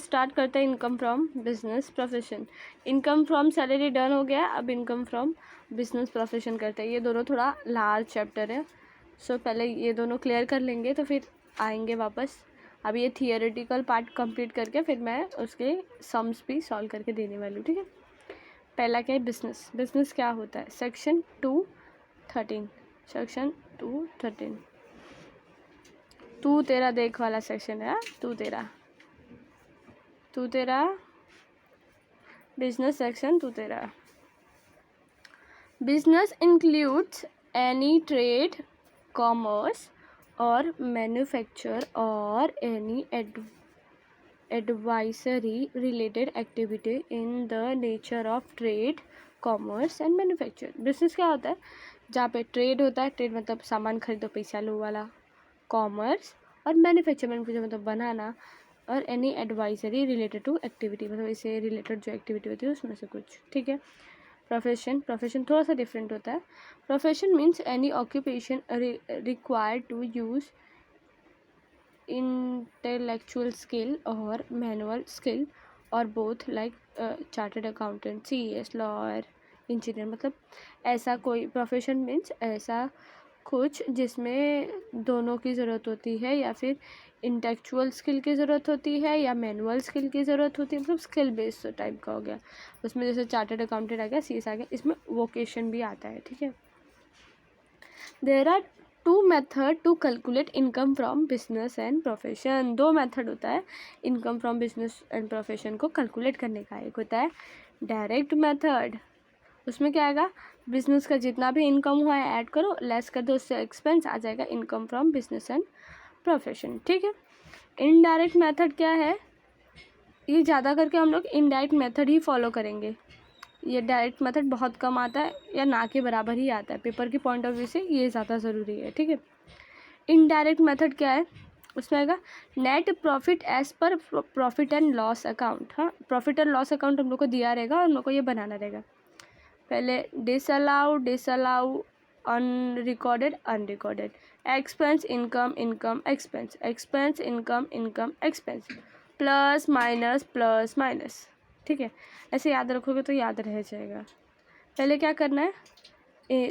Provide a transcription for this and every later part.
Start करते हैं income from business profession. Income from salary done हो गया, अब इनकम फ्रॉम बिजनेस प्रोफेशन करते हैं। ये दोनों थोड़ा लार्ज चैप्टर है, सो पहले ये दोनों क्लियर कर लेंगे तो फिर आएंगे वापस। अब ये थियोरेटिकल पार्ट कंप्लीट करके फिर मैं उसके सम्स भी सॉल्व करके देने वाली हूँ, ठीक है। पहला क्या है, बिजनेस। बिजनेस क्या होता है, सेक्शन 213, सेक्शन 213 तू तेरा देख वाला सेक्शन है। तू तेरा बिजनेस सेक्शन तू तेरा। Business includes any trade, commerce और मैन्युफैक्चर और any advisory related activity in the nature of trade, commerce and manufacture। Business क्या होता है, जहाँ पे ट्रेड होता है, ट्रेड मतलब सामान खरीदो पैसा लो वाला, कॉमर्स और मैन्युफैक्चर मतलब बनाना, और any advisory related to activity मतलब इससे रिलेटेड जो एक्टिविटी होती है उसमें से कुछ, ठीक है। प्रोफेशन थोड़ा सा डिफरेंट होता है। Profession means any occupation required to use intellectual skill or manual skill or both, like chartered accountant, CS, lawyer, engineer. मतलब ऐसा कोई प्रोफेशन मीन्स ऐसा कुछ जिसमें दोनों की ज़रूरत होती है, या फिर इंटेलेक्चुअल स्किल की ज़रूरत होती है या मैनुअल स्किल की ज़रूरत होती है, मतलब स्किल बेस्ड टाइप का हो गया। उसमें जैसे चार्टर्ड अकाउंटेंट आ गया, CS आ गया, इसमें वोकेशन भी आता है, ठीक है। There are 2 method to calculate income from business and profession. 2 method होता है income from business and profession को कैलकुलेट करने का। एक होता है डायरेक्ट मेथड, उसमें क्या आएगा, बिजनेस का जितना भी इनकम हुआ है ऐड करो, लेस कर दो, उससे एक्सपेंस आ जाएगा income from business and profession, ठीक है। इनडायरेक्ट मेथड क्या है, ये ज़्यादा करके हम लोग इनडायरेक्ट मेथड ही फॉलो करेंगे। ये डायरेक्ट मेथड बहुत कम आता है या ना के बराबर ही आता है, पेपर के पॉइंट ऑफ व्यू से ये ज़्यादा ज़रूरी है, ठीक है। इनडायरेक्ट मेथड क्या है, उसमें आएगा net profit as per profit and loss account. हाँ, प्रॉफिट एंड लॉस अकाउंट हम लोग को दिया रहेगा और हम लोग को ये बनाना रहेगा। पहले disallow, unrecorded, unrecorded, expense, income, expense, income, expense, plus minus, ठीक है। ऐसे याद रखोगे तो याद रह जाएगा। पहले क्या करना है,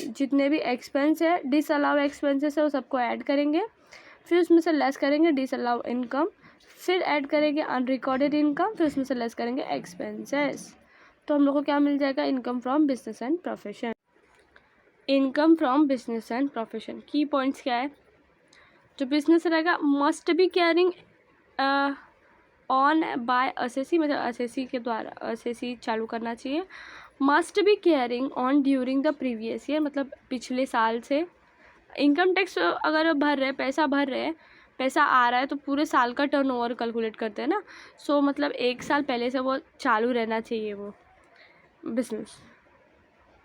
जितने भी एक्सपेंस है, डिसअलाउ एक्सपेंसेस है, वो सबको ऐड करेंगे, फिर उसमें से लेस करेंगे डिसअलाउ इनकम, फिर ऐड करेंगे अनरिकॉर्डेड इनकम, फिर उसमें से लेस करेंगे एक्सपेंसेस। तो हम लोग को क्या मिल जाएगा, income from business and profession. Income from business and profession की पॉइंट्स क्या है, जो बिजनेस रहेगा must be carrying on by assessee, मतलब असेसी के द्वारा असेसी चालू करना चाहिए। Must be carrying on during the previous year, मतलब पिछले साल से। इनकम टैक्स अगर भर रहे, पैसा भर रहे, पैसा आ रहा है तो पूरे साल का टर्नओवर कैलकुलेट करते हैं ना, सो मतलब 1 साल पहले से वो चालू रहना चाहिए वो business.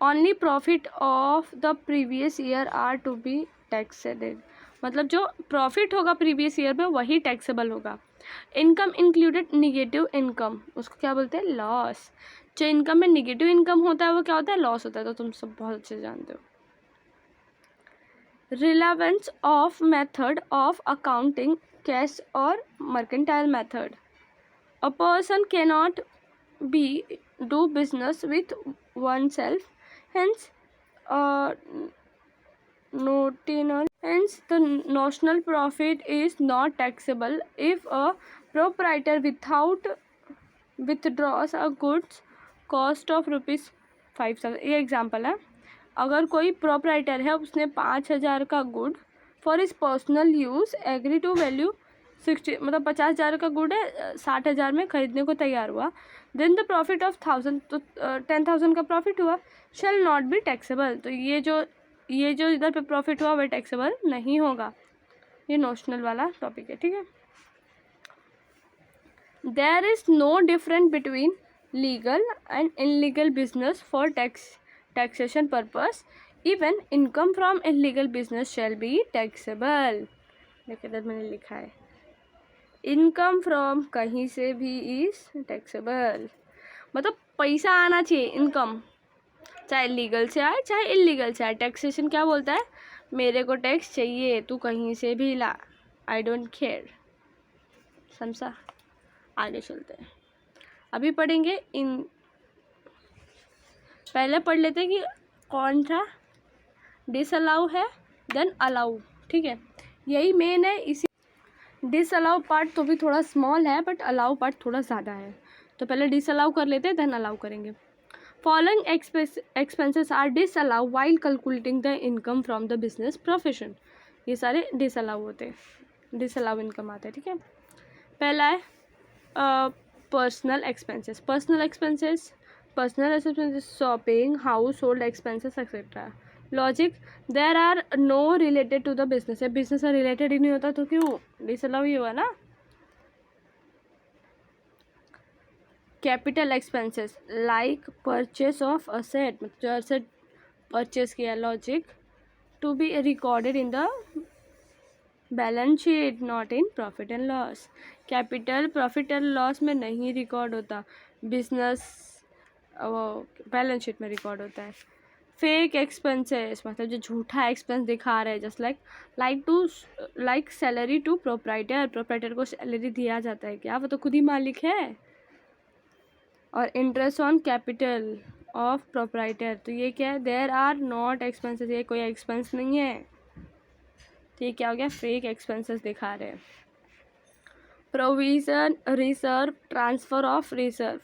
Only profit of the previous year are to be taxed, मतलब जो प्रॉफिट होगा प्रीवियस ईयर में वही टैक्सेबल होगा। इनकम इंक्लूडेड निगेटिव इनकम, उसको क्या बोलते हैं, लॉस। जो इनकम में निगेटिव इनकम होता है वो क्या होता है, लॉस होता है, तो तुम सब बहुत अच्छे जानते हो। Relevance of method of accounting, cash और mercantile method. A person cannot be do business with one self, hence the notional profit is not taxable if a proprietor withdraws a goods cost of ₹5,000। ये example है, अगर कोई proprietor है, उसने 5,000 का good for is personal use agree to value 60, मतलब 50,000 का good है, 60,000 में खरीदने को तैयार हुआ, देन द प्रॉफिट ऑफ 1,000, तो 10,000 का प्रॉफिट हुआ, शेल नॉट बी टैक्सेबल। तो ये जो इधर पे प्रॉफिट हुआ वह टैक्सेबल नहीं होगा। ये नोशनल वाला टॉपिक है, ठीक है। There is no difference between legal and illegal business for taxation purpose, even income from illegal business shall be taxable. देखिए इधर मैंने लिखा है, इनकम फ्रॉम कहीं से भी इज टैक्सेबल, मतलब पैसा आना चाहिए इनकम, चाहे लीगल से आए चाहे इलीगल से आए। टैक्सेशन क्या बोलता है, मेरे को टैक्स चाहिए, तू कहीं से भी ला, आई डोंट केयर, समझा। आगे चलते हैं, अभी पढ़ेंगे इन, पहले पढ़ लेते हैं कि कौन सा डिसअलाउ है देन अलाउ, ठीक है, यही मेन है। इसी डिसअलाउ पार्ट तो भी थोड़ा स्मॉल है बट अलाउ पार्ट थोड़ा ज़्यादा है, तो पहले डिसअलाउ कर लेते हैं देन अलाउ करेंगे। Following expenses are disallow while calculating the income from the business profession, ये सारे डिसअलाउ होते हैं, डिसअलाउ इनकम आता है, ठीक है। पहला है personal expenses, personal expenses shopping, household expenses etcetera. Logic, there are no related to the business, business से रिलेटेड ही नहीं होता तो क्यों डिसअलाउ ही हुआ ना। Capital expenses like purchase of asset, मतलब जो असेट परचेस किया। Logic, to be recorded in the balance sheet not in profit and loss, capital profit and loss में नहीं रिकॉर्ड होता, बिजनेस बैलेंस शीट में रिकॉर्ड होता है। फेक एक्सपेंसेस मतलब जो झूठा एक्सपेंस दिखा रहे हैं, just like salary to proprietor को सैलरी दिया जाता है क्या, वो तो खुद ही मालिक है। और interest on capital of proprietor, तो ये क्या है, देयर आर नॉट एक्सपेंसेस, ये कोई एक्सपेंस नहीं है, तो ये क्या हो गया, फेक एक्सपेंसेस दिखा रहे हैं। Provision reserve, transfer of reserve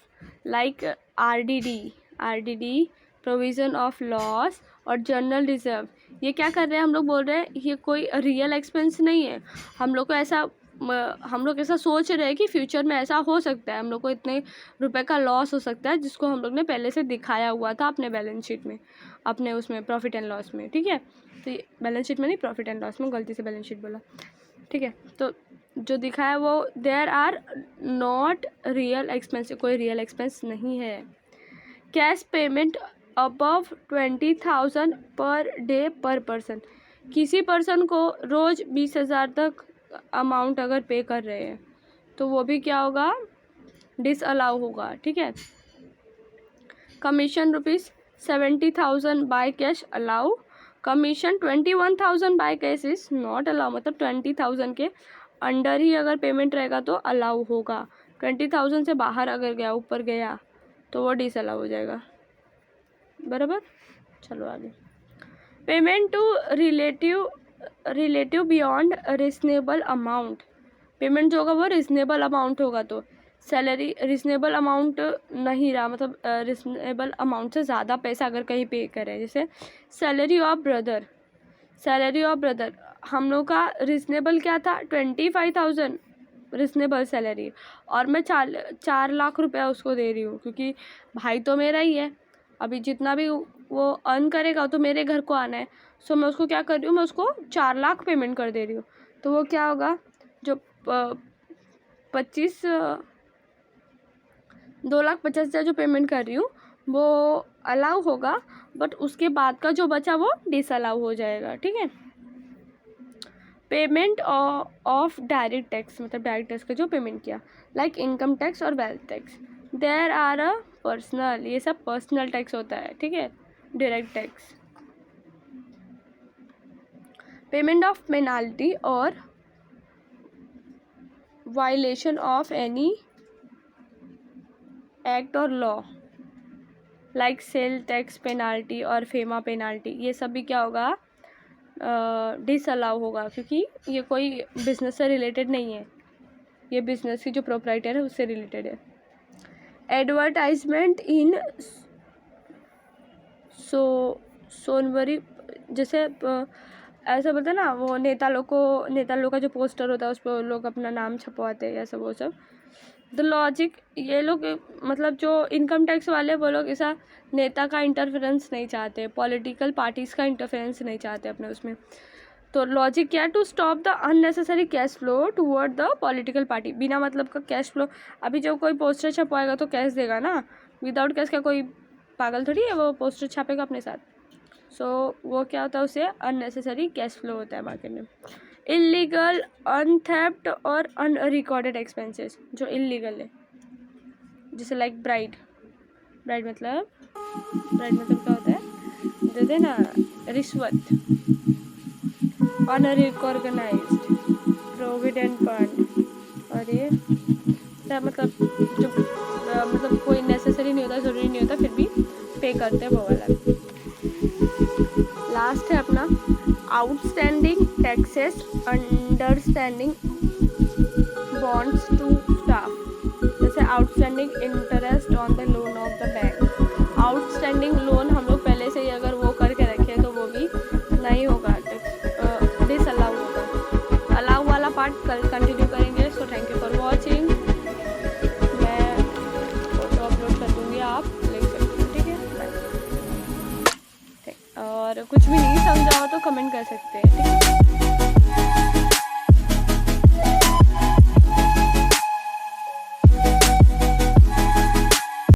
like RDD provision of loss और जनरल रिजर्व, ये क्या कर रहे हैं, हम लोग बोल रहे हैं ये कोई रियल एक्सपेंस नहीं है, हम लोग ऐसा सोच रहे हैं कि फ्यूचर में ऐसा हो सकता है, हम लोग को इतने रुपए का लॉस हो सकता है, जिसको हम लोग ने पहले से दिखाया हुआ था अपने बैलेंस शीट में, अपने उसमें प्रॉफिट एंड लॉस में, ठीक है। तो ये बैलेंस शीट में नहीं, प्रॉफिट एंड लॉस में, गलती से बैलेंस शीट बोला, ठीक है। तो जो दिखाया वो there are not real expense, कोई रियल एक्सपेंस नहीं है। Cash payment above 20,000 per day पर पर्सन, किसी पर्सन को रोज़ 20,000 तक अमाउंट अगर पे कर रहे हैं तो वो भी क्या होगा, डिसअलाउ होगा, ठीक है। Commission ₹70,000 by cash allow, commission 21,000 by cash is not allow, मतलब 20,000 के अंडर ही अगर पेमेंट रहेगा तो अलाउ होगा, 20,000 से बाहर अगर गया, ऊपर गया तो वो डिसअलाउ हो जाएगा, बराबर। चलो आगे। Payment to relative beyond reasonable amount, payment जो होगा वो रिजनेबल अमाउंट होगा, तो सैलरी रिजनेबल अमाउंट नहीं रहा, मतलब रिजनेबल अमाउंट से ज़्यादा पैसा अगर कहीं पे करें, जैसे सैलरी ऑफ ब्रदर हम लोग का रिजनेबल क्या था, 25,000 रिजनेबल सैलरी, और मैं 4 लाख रुपया उसको दे रही हूँ, क्योंकि भाई तो मेरा ही है, अभी जितना भी वो अर्न करेगा तो मेरे घर को आना है, सो मैं उसको क्या कर रही हूँ, मैं उसको 4 लाख पेमेंट कर दे रही हूँ, तो वो क्या होगा, जो 2,50,000 जो पेमेंट कर रही हूँ वो अलाउ होगा, बट उसके बाद का जो बचा वो डिसअलाउ हो जाएगा, ठीक है। पेमेंट ऑफ डायरेक्ट टैक्स, मतलब डायरेक्ट टैक्स का जो पेमेंट किया, लाइक इनकम टैक्स और wealth tax, there are a personal, ये सब पर्सनल टैक्स होता है, ठीक है। Direct tax, payment of penalty और वायलेशन ऑफ एनी एक्ट और law like sale tax penalty और फेमा पेनाल्टी, ये सब भी क्या होगा, डिसअलाउ होगा, क्योंकि ये कोई बिजनेस से रिलेटेड नहीं है, ये बिजनेस की जो प्रोप्राइटर है उससे रिलेटेड है। एडवर्टाइजमेंट इन सोनवरी, जैसे ऐसा बोलते हैं ना, वो नेता लोग का जो पोस्टर होता है उस पर लोग अपना नाम छपवाते हैं, ऐसा वो सब। द लॉजिक, ये लोग मतलब जो इनकम टैक्स वाले वो लोग ऐसा नेता का इंटरफेरेंस नहीं चाहते, पॉलिटिकल पार्टीज़ का इंटरफेरेंस नहीं चाहते अपने उसमें, तो लॉजिक क्या है, to stop the unnecessary cash flow toward the political party, बिना मतलब का कैश फ्लो, अभी जो कोई पोस्टर छपवाएगा तो कैश देगा ना, विदाउट कैश का कोई पागल थोड़ी है वो पोस्टर छापेगा अपने साथ, सो वो क्या होता है, उसे अननेसेसरी कैश फ्लो होता है मार्केट में। इलीगल, अनथेफ्ट और अनरिकॉर्डेड एक्सपेंसेस, जो इलीगल है, जैसे लाइक ब्राइड मतलब क्या होता है, देते हैं ना रिश्वत, अनरिकॉर्गनाइज्ड, प्रोविडेंट फंड, और ये या मतलब जो मतलब कोई नेसेसरी नहीं होता, ज़रूरी नहीं होता, फिर भी पे करते हैं वो वाला। लास्ट है अपना outstanding taxes understanding bonds to staff. जैसे outstanding interest on the loan of the bank. Outstanding loan हम लोग पहले से ही अगर वो करके रखें तो वो भी नहीं होगा, डिसअलाउ होगा। अलाउ वाला पार्ट कल कंटिन्यू करेंगे। So thank you for watching. मैं फोटो अपलोड कर दूँगी, आप देख सकते हो, ठीक है। बाय। और कुछ भी नहीं समझा हो तो कमेंट कर सकते हैं, ठीक है।